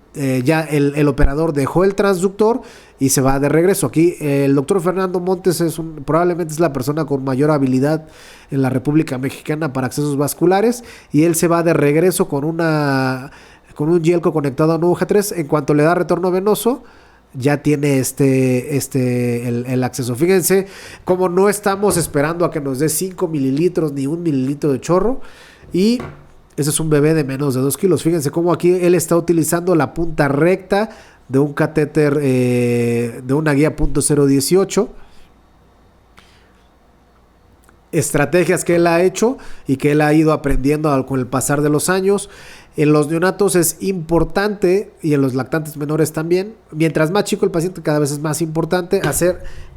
ya el operador dejó el transductor y se va de regreso. Aquí el doctor Fernando Montes probablemente es la persona con mayor habilidad en la República Mexicana para accesos vasculares, y él se va de regreso con un yelco conectado a un UG3. En cuanto le da retorno venoso, ya tiene el acceso. Fíjense cómo no estamos esperando a que nos dé 5 mililitros ni 1 mililitro de chorro, y ese es un bebé de menos de 2 kilos. Fíjense cómo aquí él está utilizando la punta recta de un catéter, de una guía .018. Estrategias que él ha hecho y que él ha ido aprendiendo con el pasar de los años. En los neonatos es importante, y en los lactantes menores también. Mientras más chico el paciente, cada vez es más importante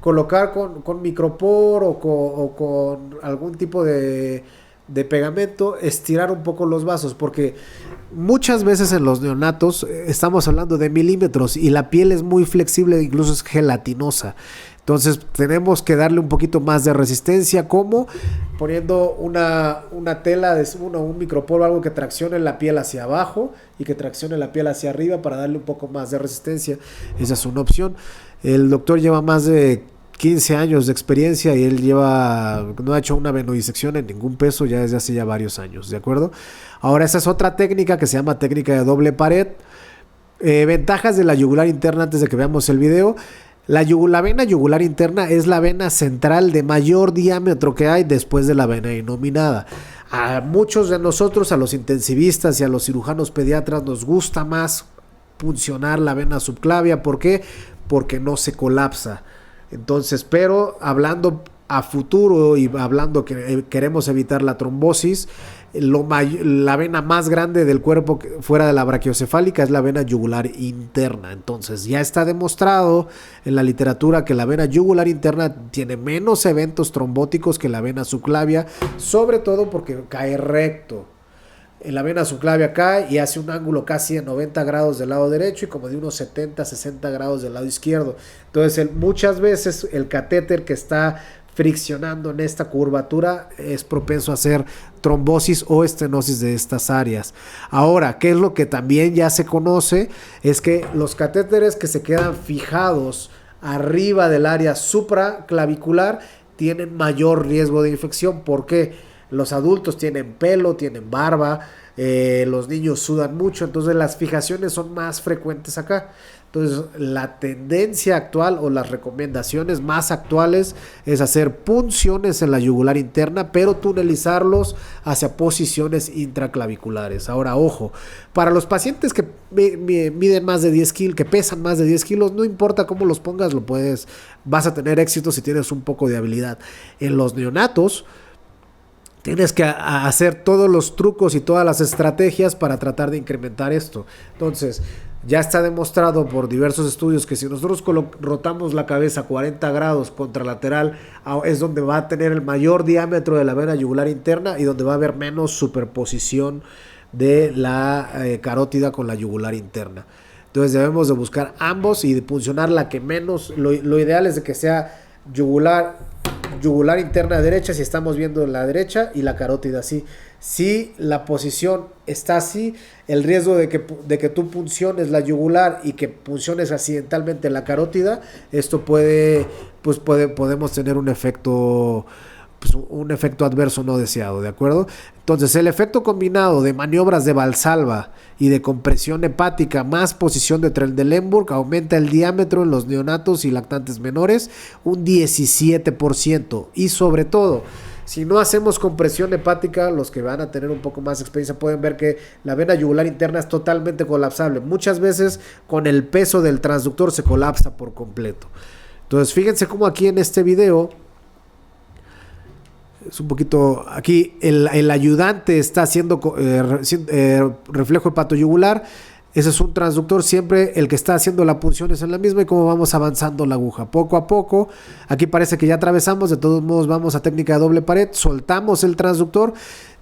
colocar con micropor o con algún tipo de pegamento, estirar un poco los vasos, porque muchas veces en los neonatos estamos hablando de milímetros, y la piel es muy flexible, incluso es gelatinosa. Entonces tenemos que darle un poquito más de resistencia, como poniendo una tela, un micropor, algo que traccione la piel hacia abajo y que traccione la piel hacia arriba, para darle un poco más de resistencia. Esa es una opción. El doctor lleva más de 15 años de experiencia, y él no ha hecho una venodisección en ningún peso ya desde hace ya varios años, ¿de acuerdo? Ahora, esa es otra técnica que se llama técnica de doble pared. Ventajas de la yugular interna antes de que veamos el video. La vena yugular interna es la vena central de mayor diámetro que hay después de la vena inominada. A muchos de nosotros, a los intensivistas y a los cirujanos pediatras, nos gusta más puncionar la vena subclavia. ¿Por qué? Porque no se colapsa. Entonces, pero hablando a futuro y hablando que queremos evitar la trombosis, la vena más grande del cuerpo fuera de la brachiocefálica es la vena yugular interna. Entonces ya está demostrado en la literatura que la vena yugular interna tiene menos eventos trombóticos que la vena subclavia, sobre todo porque cae recto. En la vena subclavia cae y hace un ángulo casi de 90 grados del lado derecho y como de unos 70, 60 grados del lado izquierdo. Entonces muchas veces el catéter que está friccionando en esta curvatura es propenso a hacer trombosis o estenosis de estas áreas. Ahora, ¿qué es lo que también ya se conoce? Es que los catéteres que se quedan fijados arriba del área supraclavicular tienen mayor riesgo de infección. ¿Por qué? Los adultos tienen pelo, tienen barba, los niños sudan mucho, entonces las fijaciones son más frecuentes acá. Entonces la tendencia actual o las recomendaciones más actuales es hacer punciones en la yugular interna, pero tunelizarlos hacia posiciones intraclaviculares. Ahora, ojo, para los pacientes que miden más de 10 kilos, que pesan más de 10 kilos, no importa cómo los pongas, vas a tener éxito si tienes un poco de habilidad. En los neonatos, tienes que hacer todos los trucos y todas las estrategias para tratar de incrementar esto. Entonces, ya está demostrado por diversos estudios que si nosotros rotamos la cabeza 40 grados contralateral, es donde va a tener el mayor diámetro de la vena yugular interna y donde va a haber menos superposición de la carótida con la yugular interna. Entonces debemos de buscar ambos y de puncionar la que menos. Lo ideal es de que sea yugular interna derecha si estamos viendo la derecha y la carótida así. Si la posición está así, el riesgo de que tú punciones la yugular y que punciones accidentalmente la carótida, esto podemos tener un efecto adverso no deseado, ¿de acuerdo? Entonces, el efecto combinado de maniobras de Valsalva y de compresión hepática más posición de Trendelenburg aumenta el diámetro en los neonatos y lactantes menores un 17%. Y sobre todo, si no hacemos compresión hepática, los que van a tener un poco más de experiencia pueden ver que la vena yugular interna es totalmente colapsable. Muchas veces con el peso del transductor se colapsa por completo. Entonces, fíjense cómo aquí en este video es un poquito, aquí el ayudante está haciendo reflejo hepatoyugular. Ese es un transductor, siempre el que está haciendo la punción es en la misma y como vamos avanzando la aguja, poco a poco. Aquí parece que ya atravesamos, de todos modos vamos a técnica de doble pared, soltamos el transductor.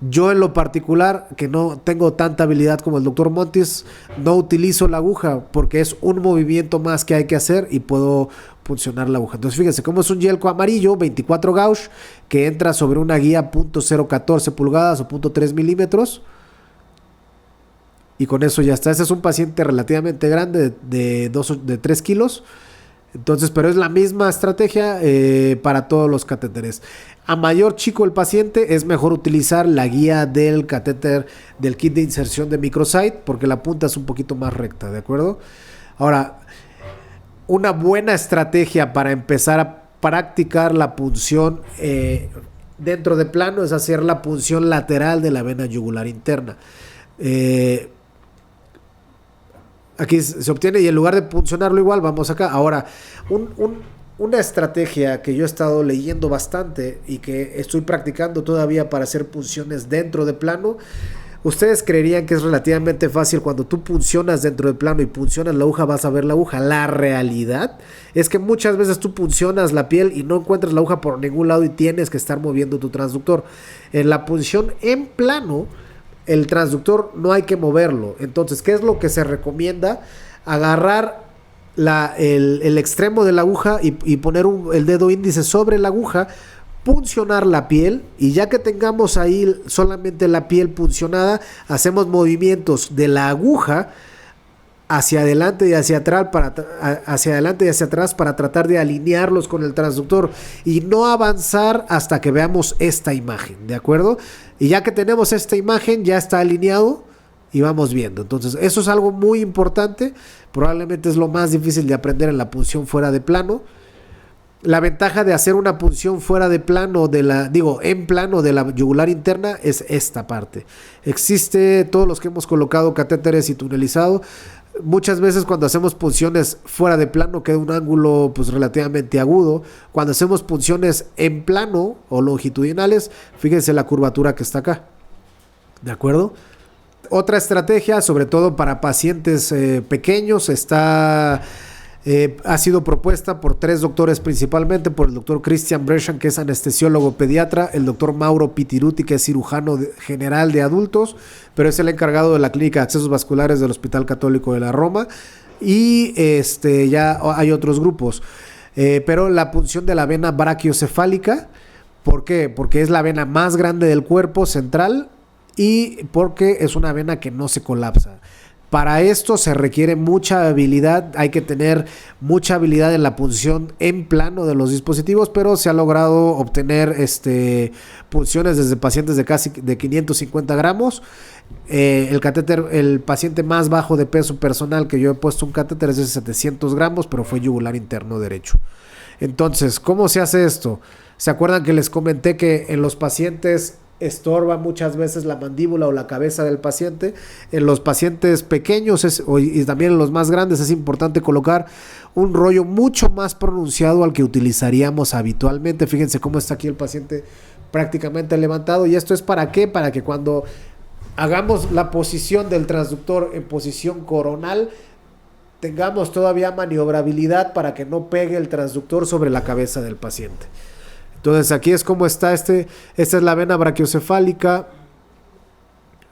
Yo en lo particular, que no tengo tanta habilidad como el doctor Montis, no utilizo la aguja porque es un movimiento más que hay que hacer y puedo puncionar la aguja. Entonces fíjense cómo es un yelco amarillo 24 gauge que entra sobre una guía .014 pulgadas o .3 milímetros. Y con eso ya está. Ese es un paciente relativamente grande de 3 kilos. Entonces, pero es la misma estrategia para todos los catéteres. A mayor chico el paciente, es mejor utilizar la guía del catéter del kit de inserción de microsite porque la punta es un poquito más recta, ¿de acuerdo? Ahora, una buena estrategia para empezar a practicar la punción dentro de plano es hacer la punción lateral de la vena yugular interna. Aquí se obtiene y en lugar de puncionarlo igual, vamos acá. Ahora, una estrategia que yo he estado leyendo bastante y que estoy practicando todavía para hacer punciones dentro de plano. Ustedes creerían que es relativamente fácil cuando tú puncionas dentro del plano y puncionas la aguja, vas a ver la aguja. La realidad es que muchas veces tú puncionas la piel y no encuentras la aguja por ningún lado y tienes que estar moviendo tu transductor. En la punción en plano, el transductor no hay que moverlo. Entonces, ¿qué es lo que se recomienda? Agarrar el extremo de la aguja y poner el dedo índice sobre la aguja, puncionar la piel y ya que tengamos ahí solamente la piel puncionada, hacemos movimientos de la aguja hacia adelante y hacia atrás para tratar de alinearlos con el transductor y no avanzar hasta que veamos esta imagen, ¿de acuerdo? Y ya que tenemos esta imagen, ya está alineado y vamos viendo. Entonces, eso es algo muy importante. Probablemente es lo más difícil de aprender en la punción fuera de plano. La ventaja de hacer una punción fuera de plano, en plano de la yugular interna es esta parte. Existe, todos los que hemos colocado catéteres y tunelizado, muchas veces cuando hacemos punciones fuera de plano queda un ángulo pues relativamente agudo. Cuando hacemos punciones en plano o longitudinales, fíjense la curvatura que está acá. ¿De acuerdo? Otra estrategia, sobre todo para pacientes pequeños, ha sido propuesta por 3 doctores principalmente, por el doctor Christian Brescian, que es anestesiólogo pediatra, el doctor Mauro Pitiruti, que es cirujano general de adultos, pero es el encargado de la clínica de accesos vasculares del Hospital Católico de la Roma, y ya hay otros grupos, pero la punción de la vena brachiocefálica, ¿por qué? Porque es la vena más grande del cuerpo central y porque es una vena que no se colapsa. Para esto se requiere mucha habilidad, hay que tener mucha habilidad en la punción en plano de los dispositivos, pero se ha logrado obtener punciones desde pacientes de casi de 550 gramos. El catéter, el paciente más bajo de peso personal que yo he puesto un catéter es de 700 gramos, pero fue yugular interno derecho. Entonces, ¿cómo se hace esto? ¿Se acuerdan que les comenté que en los pacientes estorba muchas veces la mandíbula o la cabeza del paciente? En los pacientes pequeños y también en los más grandes es importante colocar un rollo mucho más pronunciado al que utilizaríamos habitualmente. Fíjense cómo está aquí el paciente prácticamente levantado. ¿Y esto es para qué? Para que cuando hagamos la posición del transductor en posición coronal, tengamos todavía maniobrabilidad para que no pegue el transductor sobre la cabeza del paciente. Entonces aquí es como está esta es la vena brachiocefálica.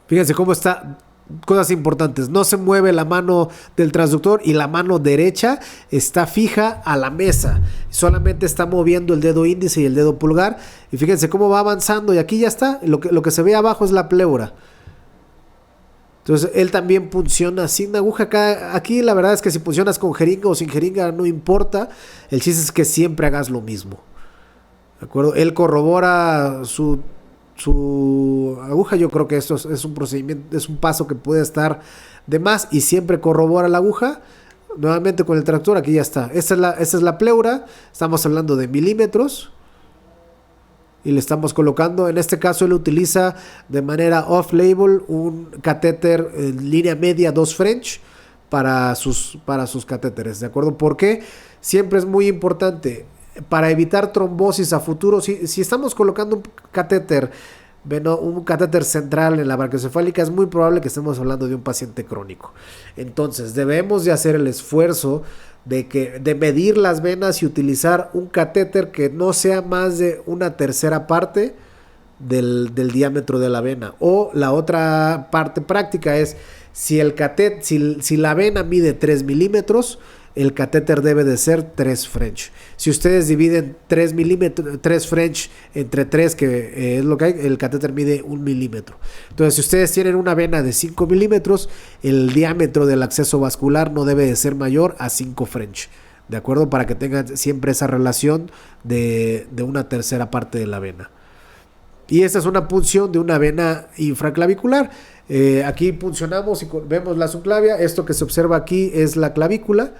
Fíjense cómo está. Cosas importantes, no se mueve la mano del transductor y la mano derecha está fija a la mesa, solamente está moviendo el dedo índice y el dedo pulgar, y fíjense cómo va avanzando, y aquí ya está, lo que se ve abajo es la pleura. Entonces él también funciona sin aguja. Aquí la verdad es que si funcionas con jeringa o sin jeringa no importa, el chiste es que siempre hagas lo mismo, ¿de acuerdo? Él corrobora su aguja. Yo creo que esto es un procedimiento, es un paso que puede estar de más, y siempre corrobora la aguja. Nuevamente con el tractor, aquí ya está. Esta es la pleura, estamos hablando de milímetros, y le estamos colocando, en este caso él utiliza de manera off-label un catéter en línea media 2 French para sus catéteres, ¿de acuerdo? Porque siempre es muy importante para evitar trombosis a futuro. Si estamos colocando un catéter central en la brachiocefálica, es muy probable que estemos hablando de un paciente crónico. Entonces debemos de hacer el esfuerzo de medir las venas y utilizar un catéter que no sea más de una tercera parte del diámetro de la vena. O la otra parte práctica es, si la vena mide 3 milímetros, el catéter debe de ser 3 French. Si ustedes dividen 3 French entre 3, que es lo que hay, el catéter mide 1 milímetro. Entonces, si ustedes tienen una vena de 5 milímetros, el diámetro del acceso vascular no debe de ser mayor a 5 French, ¿de acuerdo? Para que tengan siempre esa relación de una tercera parte de la vena. Y esta es una punción de una vena infraclavicular. Aquí puncionamos y vemos la subclavia. Esto que se observa aquí es la clavícula.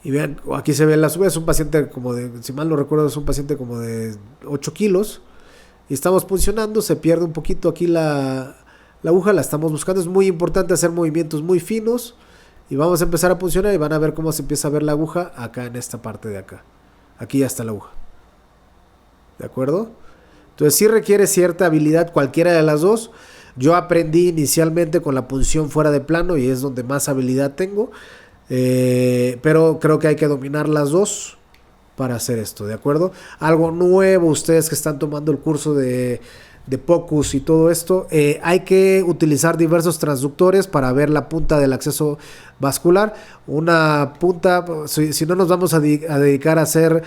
Y vean, aquí se ve la subclavia. Es un paciente como de, si mal no recuerdo, es un paciente como de 8 kilos. Y estamos puncionando, se pierde un poquito aquí la aguja, la estamos buscando. Es muy importante hacer movimientos muy finos. Y vamos a empezar a puncionar y van a ver cómo se empieza a ver la aguja acá en esta parte de acá. Aquí ya está la aguja. ¿De acuerdo? Entonces sí requiere cierta habilidad, cualquiera de las dos. Yo aprendí inicialmente con la punción fuera de plano y es donde más habilidad tengo. Pero creo que hay que dominar las dos para hacer esto, ¿de acuerdo? Algo nuevo, ustedes que están tomando el curso de POCUS y todo esto, hay que utilizar diversos transductores para ver la punta del acceso vascular. Una punta, si no nos vamos a dedicar a hacer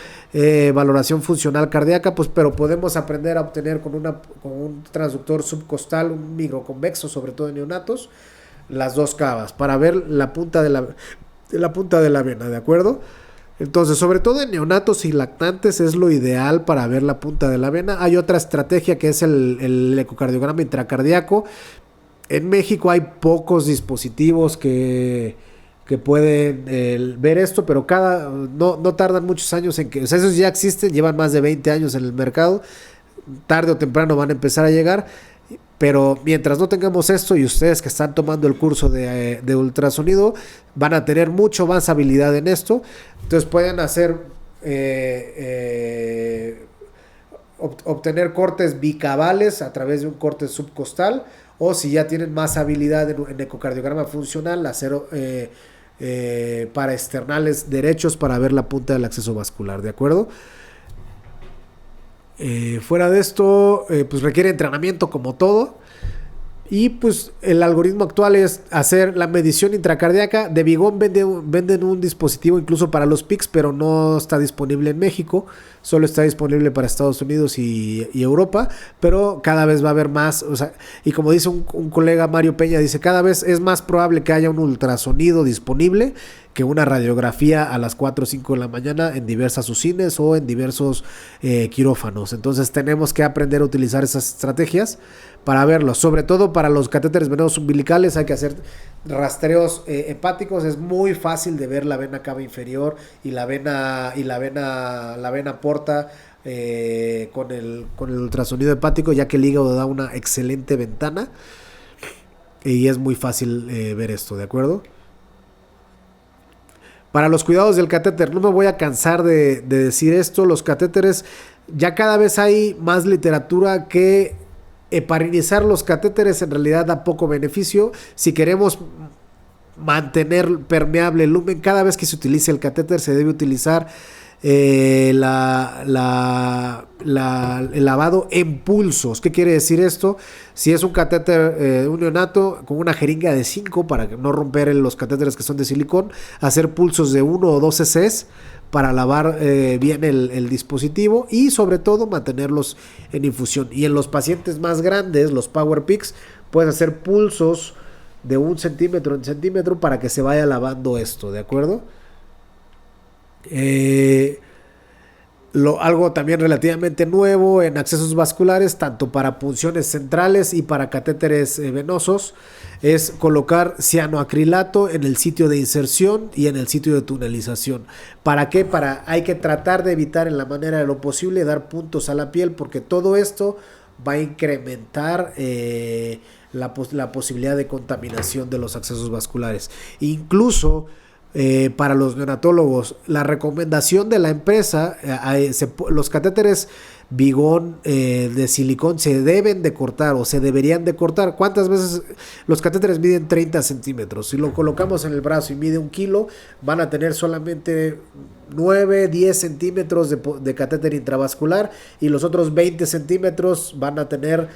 valoración funcional cardíaca, pues, pero podemos aprender a obtener con un transductor subcostal, un microconvexo, sobre todo en neonatos, las dos cavas, para ver la punta de la vena, ¿de acuerdo? Entonces, sobre todo en neonatos y lactantes es lo ideal para ver la punta de la vena. Hay otra estrategia que es el ecocardiograma intracardíaco. En México hay pocos dispositivos que pueden ver esto, pero no tardan muchos años en que, o sea, esos ya existen, llevan más de 20 años en el mercado, tarde o temprano van a empezar a llegar. Pero mientras no tengamos esto, y ustedes que están tomando el curso de ultrasonido van a tener mucho más habilidad en esto. Entonces pueden hacer obtener cortes bicavales a través de un corte subcostal, o si ya tienen más habilidad en ecocardiograma funcional, hacer para externales derechos para ver la punta del acceso vascular, ¿de acuerdo? Fuera de esto, pues requiere entrenamiento como todo, Y pues el algoritmo actual es hacer la medición intracardíaca. De Vigón venden un dispositivo incluso para los PICS, pero no está disponible en México. Solo está disponible para Estados Unidos y Europa, pero cada vez va a haber más. O sea, y como dice un colega, Mario Peña, dice, cada vez es más probable que haya un ultrasonido disponible que una radiografía a las 4 o 5 de la mañana en diversas usines o en diversos quirófanos. Entonces tenemos que aprender a utilizar esas estrategias para verlo, sobre todo para los catéteres venosos umbilicales. Hay que hacer rastreos hepáticos. Es muy fácil de ver la vena cava inferior y la vena porta con el ultrasonido hepático, ya que el hígado da una excelente ventana y es muy fácil ver esto, ¿de acuerdo? Para los cuidados del catéter, no me voy a cansar de decir esto, los catéteres, ya cada vez hay más literatura que heparinizar los catéteres en realidad da poco beneficio. Si queremos mantener permeable el lumen, cada vez que se utilice el catéter se debe utilizar el lavado en pulsos. ¿Qué quiere decir esto? Si es un catéter un neonato, con una jeringa de 5 para no romper los catéteres que son de silicón, hacer pulsos de 1 o 2 cc para lavar bien el dispositivo y sobre todo mantenerlos en infusión. Y en los pacientes más grandes, los Power Pics, puedes hacer pulsos de 1 centímetro en centímetro para que se vaya lavando esto, ¿de acuerdo? Algo también relativamente nuevo en accesos vasculares, tanto para punciones centrales y para catéteres venosos, es colocar cianoacrilato en el sitio de inserción y en el sitio de tunelización. ¿Para qué? Hay que tratar de evitar en la manera de lo posible dar puntos a la piel, porque todo esto va a incrementar la posibilidad de contaminación de los accesos vasculares. Incluso para los neonatólogos, la recomendación de la empresa, los catéteres Vigón de silicón se deben de cortar o se deberían de cortar. ¿Cuántas veces? Los catéteres miden 30 centímetros. Si lo colocamos en el brazo y mide 1 kilo, van a tener solamente 9, 10 centímetros de catéter intravascular y los otros 20 centímetros van a tener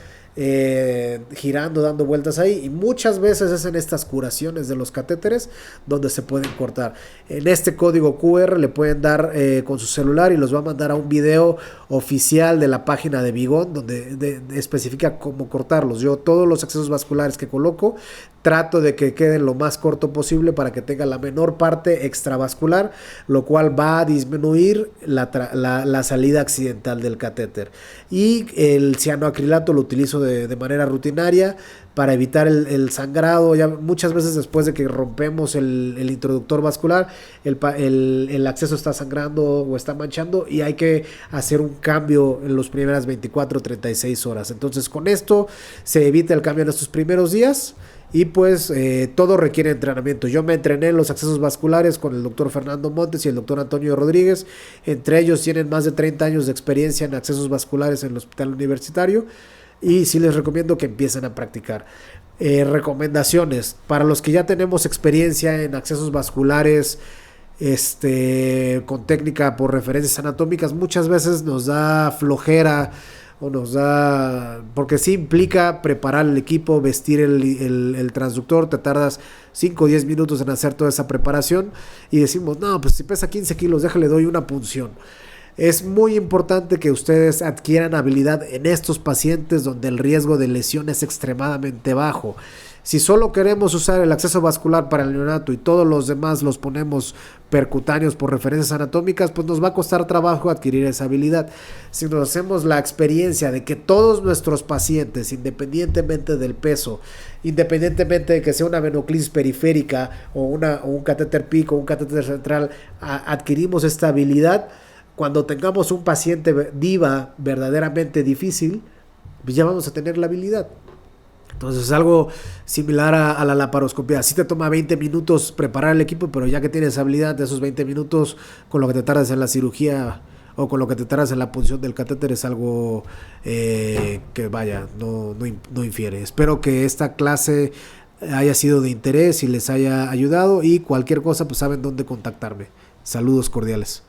girando, dando vueltas ahí, y muchas veces es en estas curaciones de los catéteres donde se pueden cortar. En este código QR le pueden dar con su celular y los va a mandar a un video oficial de la página de Vigón donde especifica cómo cortarlos. Yo todos los accesos vasculares que coloco trato de que queden lo más corto posible para que tenga la menor parte extravascular, lo cual va a disminuir la salida accidental del catéter. Y el cianoacrilato lo utilizo de manera rutinaria para evitar el sangrado. Ya muchas veces después de que rompemos el introductor vascular, el acceso está sangrando o está manchando y hay que hacer un cambio en las primeras 24 o 36 horas. Entonces con esto se evita el cambio en estos primeros días. Y pues todo requiere entrenamiento. Yo me entrené en los accesos vasculares con el doctor Fernando Montes y el doctor Antonio Rodríguez. Entre ellos tienen más de 30 años de experiencia en accesos vasculares en el hospital universitario. Y sí les recomiendo que empiecen a practicar. Recomendaciones. Para los que ya tenemos experiencia en accesos vasculares con técnica por referencias anatómicas, muchas veces nos da flojera o nos da, porque sí implica preparar el equipo, vestir el transductor, te tardas 5 o 10 minutos en hacer toda esa preparación y decimos, no, pues si pesa 15 kilos, déjale, doy una punción. Es muy importante que ustedes adquieran habilidad en estos pacientes donde el riesgo de lesión es extremadamente bajo. Si solo queremos usar el acceso vascular para el neonato y todos los demás los ponemos percutáneos por referencias anatómicas, pues nos va a costar trabajo adquirir esa habilidad. Si nos hacemos la experiencia de que todos nuestros pacientes, independientemente del peso, independientemente de que sea una venoclisis periférica o un catéter PIC o un catéter central, adquirimos esta habilidad, cuando tengamos un paciente DIVA verdaderamente difícil, pues ya vamos a tener la habilidad. Entonces es algo similar a la laparoscopia. Sí te toma 20 minutos preparar el equipo, pero ya que tienes habilidad de esos 20 minutos con lo que te tardas en la cirugía o con lo que te tardas en la punción del catéter, es algo que vaya, no infiere. Espero que esta clase haya sido de interés y les haya ayudado, y cualquier cosa pues saben dónde contactarme. Saludos cordiales.